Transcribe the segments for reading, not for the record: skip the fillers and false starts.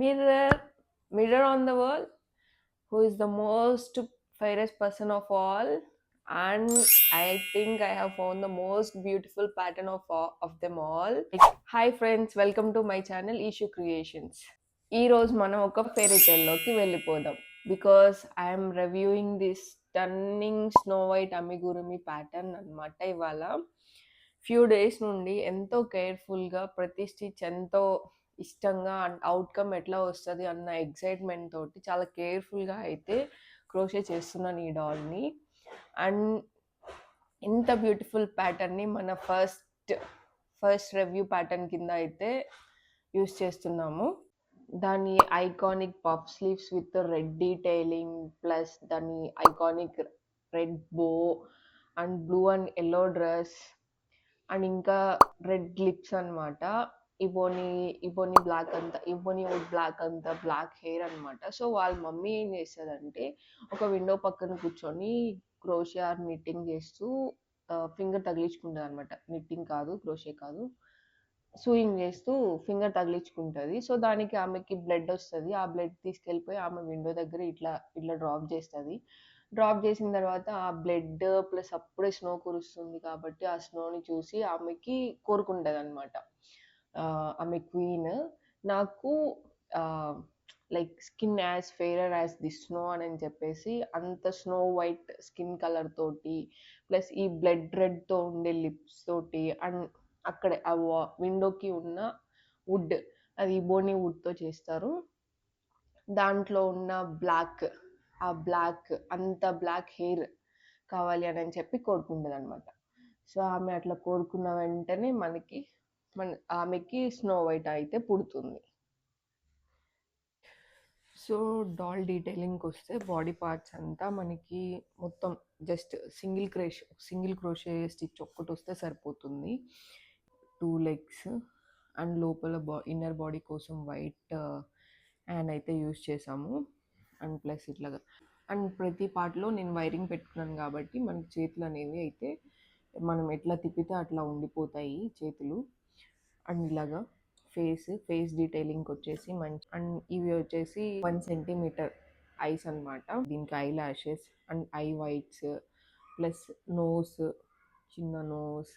Mirror, mirror on the wall, who is the most fairest person of all? And I think I have found the most beautiful pattern of them all. Hi friends, welcome to my channel Issue Creations. ఈ రోజు మనం ఒక fairy టేల్లోకి వెళ్ళిపోదాం because I'm reviewing this stunning snow white amigurumi pattern అనమాట. ఇవాళ few days నుండి ఎంతో కేర్ఫుల్గా ప్రతి స్టిచ్ ఎంతో ఇష్టంగా అండ్ అవుట్కమ్ ఎట్లా వస్తుంది అన్న ఎక్సైట్మెంట్ తోటి చాలా కేర్ఫుల్గా అయితే క్రోషే చేస్తున్నాను ఈ డాల్ని. అండ్ ఇంత బ్యూటిఫుల్ ప్యాటర్న్ని మన ఫస్ట్ రివ్యూ ప్యాటర్న్ కింద అయితే యూస్ చేస్తున్నాము. దాని iconic puff sleeves with red detailing plus దాని iconic red bow and blue and yellow dress and ఇంకా రెడ్ లిప్స్ అనమాట. ఇబోని బ్లాక్ అంతా ఇబోని వుడ్ బ్లాక్ అంతా బ్లాక్ హెయిర్ అనమాట. సో వాళ్ళ మమ్మీ ఏం చేస్తుందంటే ఒక విండో పక్కన కూర్చొని క్రోషే ఆర్ నిట్టింగ్ చేస్తూ ఫింగర్ తగిలించుకుంటుంది అనమాట. నిట్టింగ్ కాదు, క్రోషే కాదు, సూయింగ్ చేస్తూ ఫింగర్ తగిలించుకుంటుంది. సో దానికి ఆమెకి బ్లడ్ వస్తుంది. ఆ బ్లడ్ తీసుకెళ్ళిపోయి ఆమె విండో దగ్గర ఇట్లా ఇట్లా డ్రాప్ చేస్తుంది. డ్రాప్ చేసిన తర్వాత ఆ బ్లడ్ ప్లస్ అప్పుడే స్నో కురుస్తుంది కాబట్టి ఆ స్నోని చూసి ఆమెకి కోరుకుంటుంది అనమాట. ఆమె క్వీన్ నాకు like skin as fairer as the snow అని చెప్పేసి అంత స్నో వైట్ స్కిన్ కలర్ తోటి ప్లస్ ఈ బ్లడ్ రెడ్తో ఉండే లిప్స్ తోటి అండ్ అక్కడ ఆ విండోకి ఉన్న వుడ్ అది బోనీ వుడ్తో చేస్తారు. దాంట్లో ఉన్న ఆ బ్లాక్ అంత బ్లాక్ హెయిర్ కావాలి అని చెప్పి కోరుకుంటుంది అనమాట. సో ఆమె అట్లా కోరుకున్న వెంటనే ఆమెకి స్నో వైట్ అయితే పుడుతుంది. సో డాల్ డీటెయిలింగ్కి వస్తే బాడీ పార్ట్స్ అంతా మనకి మొత్తం జస్ట్ సింగిల్ క్రోషే స్టిచ్ ఒక్కటి వస్తే సరిపోతుంది. 2 లెగ్స్ అండ్ లోపల ఇన్నర్ బాడీ కోసం వైట్ యాన్ అయితే యూస్ చేసాము. అండ్ ప్లస్ ఇట్లాగా అండ్ ప్రతి పార్ట్లో నేను వైరింగ్ పెట్టుకున్నాను కాబట్టి మనకి చేతులు అనేవి అయితే మనం ఎట్లా తిప్పితే అట్లా ఉండిపోతాయి చేతులు. అండ్ ఇలాగా ఫేస్ డీటెయిలింగ్కి వచ్చేసి అండ్ ఇవి వచ్చేసి 1 సెంటీమీటర్ ఐస్ అనమాట. దీనికి I lashes and I whites plus చిన్న నోస్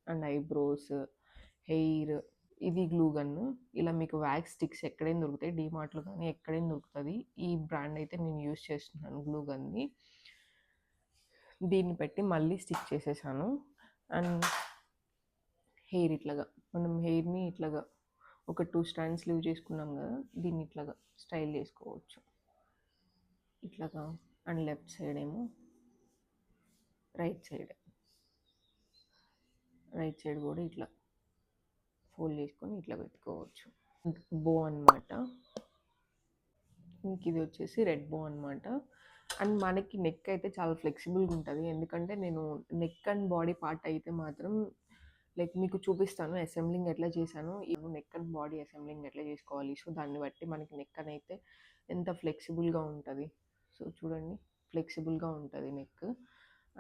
అండ్ ఐబ్రోస్, హెయిర్. ఇది గ్లూ గన్. ఇలా మీకు వ్యాక్స్ స్టిక్స్ ఎక్కడైనా దొరుకుతాయి, డీమార్ట్లో కానీ ఎక్కడైనా దొరుకుతుంది. ఈ బ్రాండ్ అయితే నేను యూస్ చేస్తున్నాను గ్లూ గన్ని. దీన్ని పెట్టి మళ్ళీ స్టిక్ చేసేసాను. అండ్ హెయిర్ ఇట్లాగా మనం హెయిర్ని ఇట్లాగా ఒక 2 స్ట్రాండ్స్ లీవ్ చేసుకున్నాం కదా, దీన్ని ఇట్లాగా స్టైల్ చేసుకోవచ్చు ఇట్లాగా. అండ్ లెఫ్ట్ సైడ్ ఏమో రైట్ సైడ్ కూడా ఇట్లా ఫోల్డ్ చేసుకొని ఇట్లా పెట్టుకోవచ్చు. బో అనమాట. ఇంక ఇది వచ్చేసి రెడ్ బో అనమాట. అండ్ మనకి నెక్ అయితే చాలా ఫ్లెక్సిబుల్గా ఉంటుంది. ఎందుకంటే నేను నెక్ అండ్ బాడీ పార్ట్ అయితే మాత్రం లైక్ మీకు చూపిస్తాను అసెంబ్లింగ్ ఎట్లా చేశాను. నెక్ అండ్ బాడీ అసెంబ్లింగ్ ఎట్లా చేసుకోవాలి. సో దాన్ని బట్టి మనకి నెక్ అని అయితే ఎంత ఫ్లెక్సిబుల్గా ఉంటుంది. సో చూడండి, ఫ్లెక్సిబుల్గా ఉంటుంది నెక్.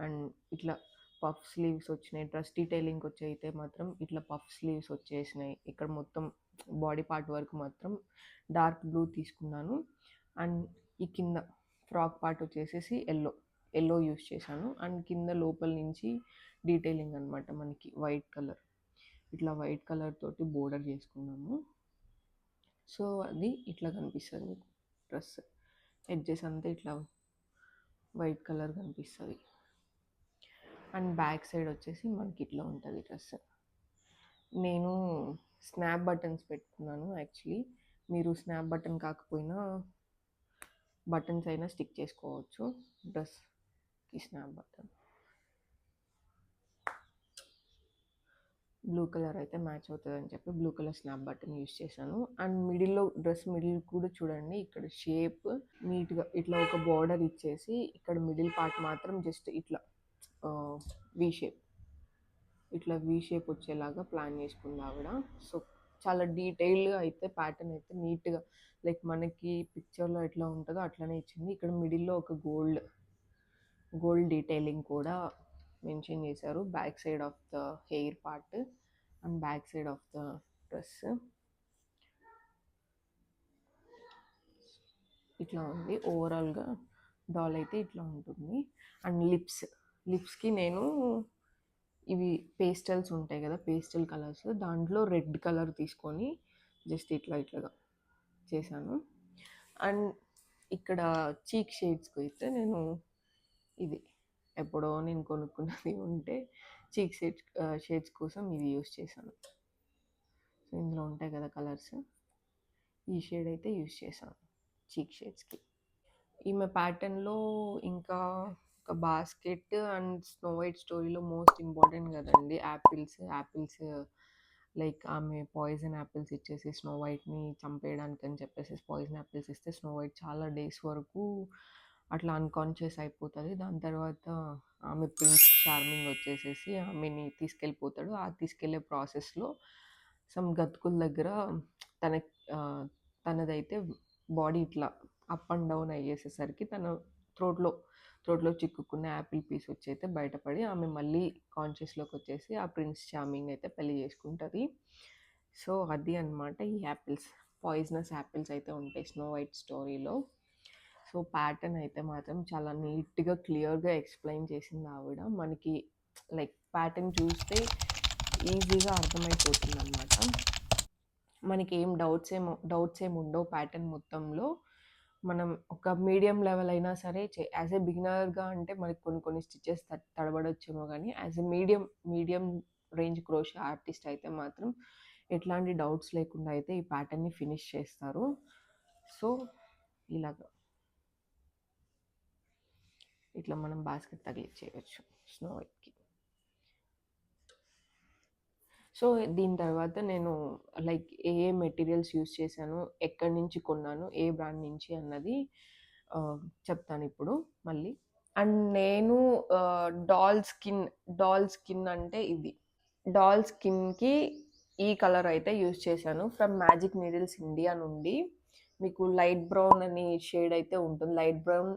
అండ్ ఇట్లా పఫ్ స్లీవ్స్ వచ్చినాయి. డ్రెస్ డీటెయిలింగ్కి వచ్చి అయితే మాత్రం ఇట్లా పఫ్ స్లీవ్స్ వచ్చేసినాయి. ఇక్కడ మొత్తం బాడీ పార్ట్ వరకు మాత్రం డార్క్ బ్లూ తీసుకున్నాను. అండ్ ఈ కింద ఫ్రాక్ పార్ట్ వచ్చేసేసి ఎల్లో యూస్ చేశాను. అండ్ కింద లోపల నుంచి డీటెయిలింగ్ అనమాట మనకి వైట్ కలర్, ఇట్లా వైట్ కలర్ తోటి బోర్డర్ చేసుకున్నాము. సో అది ఇట్లా కనిపిస్తుంది మీకు. డ్రెస్ ఎడ్జెస్ అంతా ఇట్లా వైట్ కలర్ కనిపిస్తుంది. అండ్ బ్యాక్ సైడ్ వచ్చేసి మనకి ఇట్లా ఉంటుంది డ్రెస్. నేను స్నాప్ బటన్స్ పెట్టుకున్నాను. యాక్చువల్లీ మీరు స్నాప్ బటన్ కాకపోయినా బటన్స్ అయినా స్టిక్ చేసుకోవచ్చు. డ్రెస్కి స్నాప్ బటన్ బ్లూ కలర్ అయితే మ్యాచ్ అవుతుంది అని చెప్పి blue colour snap button use చేశాను. అండ్ డ్రెస్ మిడిల్ కూడా చూడండి, ఇక్కడ షేప్ నీట్గా ఇట్లా ఒక బార్డర్ ఇచ్చేసి ఇక్కడ మిడిల్ పార్ట్ మాత్రం జస్ట్ ఇట్లా వీ షేప్ వచ్చేలాగా ప్లాన్ చేసుకుంది ఆవిడ. సో చాలా డీటెయిల్డ్గా అయితే ప్యాటర్న్ అయితే నీట్గా లైక్ మనకి పిక్చర్లో ఎట్లా ఉంటుందో అట్లనే ఇచ్చింది. ఇక్కడ మిడిల్లో ఒక గోల్డ్ డీటెయిలింగ్ కూడా మెన్షన్ చేశారు back side of the hair part and back side of the dress. ఇట్లా ఉంది ఓవరాల్గా. డాల్ అయితే ఇట్లా ఉంటుంది. అండ్ లిప్స్కి నేను ఇవి పేస్టల్స్ ఉంటాయి కదా, పేస్టల్ కలర్స్, దాంట్లో రెడ్ కలర్ తీసుకొని జస్ట్ ఇట్లాగా చేశాను. అండ్ ఇక్కడ చీక్ షేడ్స్కి అయితే నేను ఇది ఎప్పుడో నేను కొనుక్కున్నది ఉంటే చీక్ షేడ్స్ కోసం ఇది యూస్ చేశాను. సో ఇందులో ఉంటాయి కదా కలర్స్, ఈ షేడ్ అయితే యూస్ చేశాను చీక్ షేడ్స్కి. ఈమె ప్యాటర్న్లో ఇంకా ఒక బాస్కెట్ అండ్ స్నో వైట్ స్టోరీలో మోస్ట్ ఇంపార్టెంట్ కదండి యాపిల్స్ లైక్ ఆమె పాయిజన్ యాపిల్స్ ఇచ్చేసి స్నో వైట్ని చంపేయడానికి అని చెప్పేసి పాయిజన్ యాపిల్స్ ఇస్తే స్నో వైట్ చాలా డేస్ వరకు అట్లా అన్కాన్షియస్ అయిపోతుంది. దాని తర్వాత ఆమె ప్రిన్స్ చార్మింగ్ వచ్చేసేసి ఆమెని తీసుకెళ్ళిపోతాడు. ఆ తీసుకెళ్లే ప్రాసెస్లో సమ్ గతుకుల దగ్గర తన తనదైతే బాడీ ఇట్లా అప్ అండ్ డౌన్ అయ్యేసేసరికి తన థ్రోట్లో చిక్కుకున్న యాపిల్ పీస్ వచ్చి అయితే బయటపడి ఆమె మళ్ళీ కాన్షియస్లోకి వచ్చేసి ఆ ప్రిన్స్ చార్మింగ్ అయితే పెళ్లి చేసుకుంటుంది. సో అది అనమాట ఈ యాపిల్స్, పాయిజనస్ యాపిల్స్ అయితే ఉంటాయి స్నో వైట్ స్టోరీలో. సో ప్యాటర్న్ అయితే మాత్రం చాలా నీట్గా క్లియర్గా ఎక్స్ప్లెయిన్ చేసింది ఆవిడ. మనకి లైక్ ప్యాటర్న్ చూస్తే ఈజీగా అర్థమైపోతుంది అనమాట. మనకి ఏం డౌట్స్ ఏమి ఉండవు ప్యాటర్న్ మొత్తంలో. మనం ఒక మీడియం లెవెల్ అయినా సరే యాజ్ ఏ బిగినర్గా అంటే మనకి కొన్ని స్టిచెస్ తడబడొచ్చేమో, కానీ as a medium range crochet artist అయితే మాత్రం ఎట్లాంటి డౌట్స్ లేకుండా అయితే ఈ ప్యాటర్న్ని ఫినిష్ చేస్తారు. సో ఇలాగా ఇట్లా మనం బాస్కెట్ తగిలిచ్చేయచ్చు స్నో వైట్కి. సో దీని తర్వాత నేను లైక్ ఏ మెటీరియల్స్ యూస్ చేశాను, ఎక్కడి నుంచి కొన్నాను, ఏ బ్రాండ్ నుంచి అన్నది చెప్తాను ఇప్పుడు మళ్ళీ. అండ్ నేను డాల్ స్కిన్ అంటే ఇది డాల్ స్కిన్కి ఈ కలర్ అయితే యూస్ చేశాను ఫ్రమ్ మ్యాజిక్ నీడిల్స్ ఇండియా నుండి. మీకు లైట్ బ్రౌన్ అని షేడ్ అయితే ఉంటుంది, లైట్ బ్రౌన్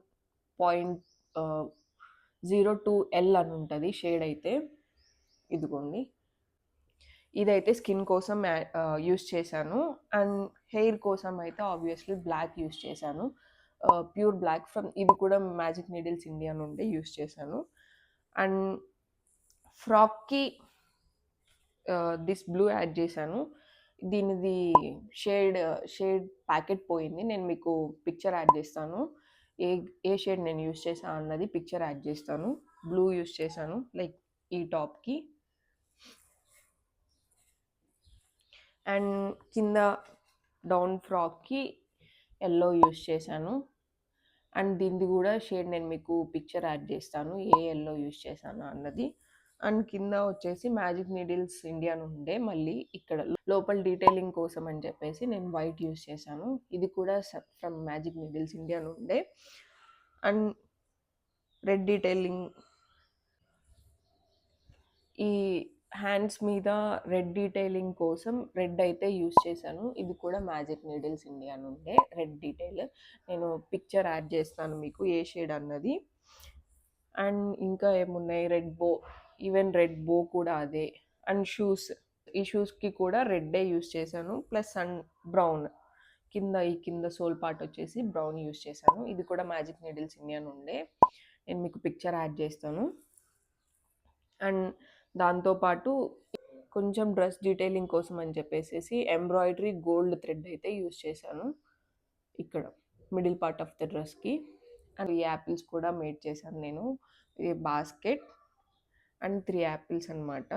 0.02L అని ఉంటుంది షేడ్ అయితే. ఇదిగోండి, ఇదైతే స్కిన్ కోసం యూస్ చేశాను. అండ్ హెయిర్ కోసం అయితే ఆబ్వియస్లీ బ్లాక్ యూస్ చేశాను, ప్యూర్ బ్లాక్ ఫ్రమ్ ఇది కూడా మ్యాజిక్ నీడిల్స్ ఇండియా నుండి యూస్ చేశాను. అండ్ ఫ్రాక్కి దిస్ బ్లూ యాడ్ చేశాను. దీనిది షేడ్ ప్యాకెట్ పోయింది, నేను మీకు పిక్చర్ యాడ్ చేస్తాను. ఏ షేడ్ నేను యూస్ చేశాను అన్నది పిక్చర్ యాడ్ చేస్తాను. బ్లూ యూస్ చేశాను లైక్ ఈ టాప్కి. అండ్ కింద డౌన్ ఫ్రాక్కి ఎల్లో యూస్ చేశాను. అండ్ దీనిది కూడా షేడ్ నేను మీకు పిక్చర్ యాడ్ చేస్తాను ఏ ఎల్లో యూస్ చేశాను అన్నది. అండ్ కింద వచ్చేసి మ్యాజిక్ నీడిల్స్ ఇండియా నుండే మళ్ళీ ఇక్కడ లోపల డీటెయిలింగ్ కోసం అని చెప్పేసి నేను వైట్ యూస్ చేశాను. ఇది కూడా ఫ్రమ్ మ్యాజిక్ నీడిల్స్ ఇండియా నుండే. అండ్ రెడ్ డీటెయిలింగ్, ఈ హ్యాండ్స్ మీద రెడ్ డీటెయిలింగ్ కోసం రెడ్ అయితే యూస్ చేశాను. ఇది కూడా మ్యాజిక్ నీడిల్స్ ఇండియా నుండే రెడ్ డీటెయిల్. నేను పిక్చర్ యాడ్ చేస్తాను మీకు ఏ షేడ్ అన్నది. అండ్ ఇంకా ఏమున్నాయి, రెడ్ బో కూడా అదే. అండ్ ఈ షూస్కి కూడా రెడ్డే యూస్ చేశాను, ప్లస్ అండ్ బ్రౌన్ కింద సోల్ పార్ట్ వచ్చేసి బ్రౌన్ యూస్ చేశాను. ఇది కూడా మ్యాజిక్ నీడిల్స్ ఇండియా నుండే, నేను మీకు పిక్చర్ యాడ్ చేస్తాను. అండ్ దాంతోపాటు కొంచెం డ్రెస్ డీటెయిలింగ్ కోసం అని చెప్పేసి ఎంబ్రాయిడరీ గోల్డ్ థ్రెడ్ అయితే యూస్ చేశాను ఇక్కడ మిడిల్ పార్ట్ ఆఫ్ ద డ్రెస్కి. అండ్ ఈ యాపిల్స్ కూడా మేడ్ చేశాను నేను. ఇది బాస్కెట్ అండ్ 3 యాపిల్స్ అనమాట.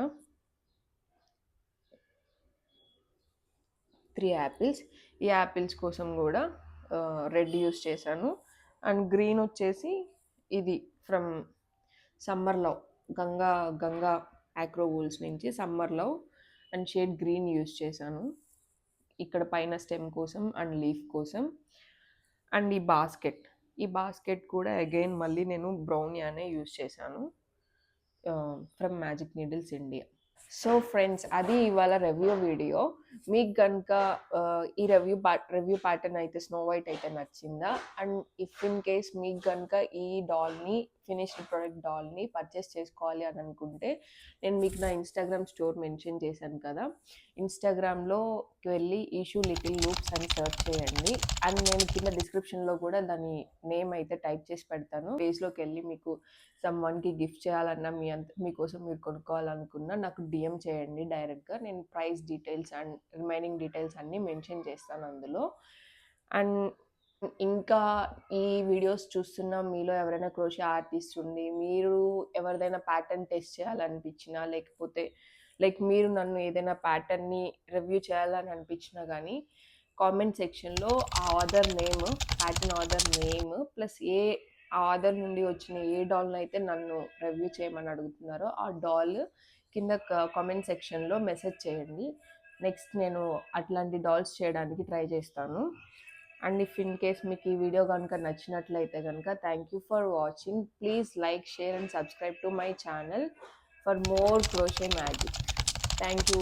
3 యాపిల్స్. ఈ యాపిల్స్ కోసం కూడా రెడ్ యూస్ చేశాను. అండ్ గ్రీన్ వచ్చేసి ఇది ఫ్రమ్ సమ్మర్ లవ్, గంగా ఆక్రో వూల్స్ నుంచి summer love and shade green use చేశాను ఇక్కడ పైన స్టెమ్ కోసం అండ్ లీఫ్ కోసం. అండ్ ఈ బాస్కెట్ కూడా అగైన్ మళ్ళీ నేను బ్రౌన్ యానే యూస్ చేశాను from magic needles India. So friends, అది ఇవాళ రివ్యూ వీడియో. మీకు కనుక ఈ రివ్యూ ప్యాటర్న్ అయితే స్నో వైట్ అయితే నచ్చిందా? అండ్ ఇఫ్ ఇన్ కేస్ మీకు కనుక ఈ ఫినిష్డ్ ప్రొడక్ట్ డాల్ని పర్చేస్ చేసుకోవాలి అని అనుకుంటే, నేను మీకు నా ఇన్స్టాగ్రామ్ స్టోర్ మెన్షన్ చేశాను కదా, ఇన్స్టాగ్రామ్లో వెళ్ళి ఈషూ లిటిల్ లూప్స్ అని సెర్చ్ చేయండి. అండ్ నేను కింద డిస్క్రిప్షన్లో కూడా దాని నేమ్ అయితే టైప్ చేసి పెడతాను. పేజ్లోకి వెళ్ళి మీకు సమ్వన్కి గిఫ్ట్ చేయాలన్నా మీకోసం మీరు కొనుక్కోవాలనుకున్నా నాకు డిఎం చేయండి డైరెక్ట్గా. నేను price details and remaining details అన్నీ మెన్షన్ చేస్తాను అందులో. అండ్ ఇంకా ఈ వీడియోస్ చూస్తున్న మీలో ఎవరైనా క్రోషే ఆర్టిస్ట్ ఉండి మీరు ఎవరిదైనా ప్యాటర్న్ టెస్ట్ చేయాలనిపించినా, లేకపోతే లైక్ మీరు నన్ను ఏదైనా ప్యాటర్న్ని రివ్యూ చేయాలని అనిపించినా కానీ కామెంట్ సెక్షన్లో ఆ order name, pattern order name plus ఆ ఆర్డర్ నుండి వచ్చిన ఏ డాల్ని అయితే నన్ను రివ్యూ చేయమని అడుగుతున్నారో ఆ డాల్ కింద కామెంట్ సెక్షన్లో మెసేజ్ చేయండి. నెక్స్ట్ నేను అట్లాంటి డాల్స్ చేయడానికి ట్రై చేస్తాను. అండ్ ఇఫ్ ఇన్ కేస్ మీకు ఈ వీడియో కనుక నచ్చినట్లయితే కనుక thank you for watching. Please like, share and subscribe to my channel for more crochet magic. Thank you.